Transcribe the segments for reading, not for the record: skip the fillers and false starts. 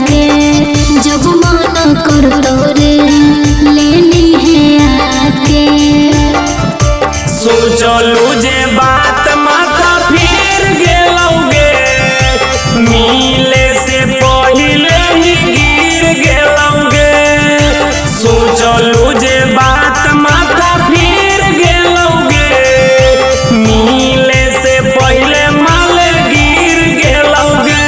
के जब मन कर तोरे लेनी है आके। सोचलू जे बात माता फिर गेलौगे मिले से पहिले ही गिर गेलौगे। सोचलू जे बात माता फिर गेलौगे मिले से पहिले माल गिर गेलौगे।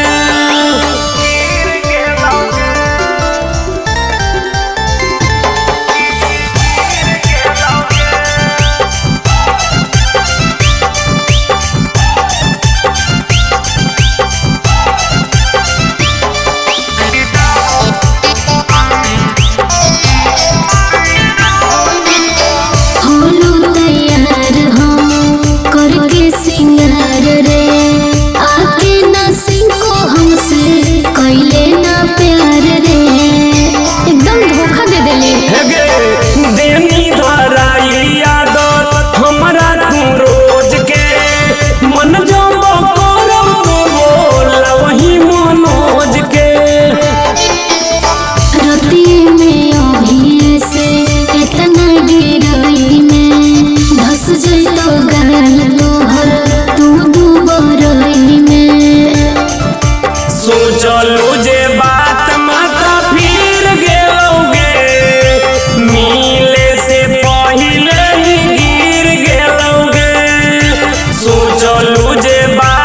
सिंगार रे आके ना सिंको हमसे कैले ना प्यार रे एकदम धोखा दे देले। देनी धराई आदत हमरा तू रोज के मन जब करम बोला वही मनोज के। रती में अभी से इतना गिरई में धस जइतो गाल तोहर तू दुबरई में। सोचलू जे बात माता फिर गेलौगे मिले से पहिले ही गिर गेलौगे। सोचलू जे बात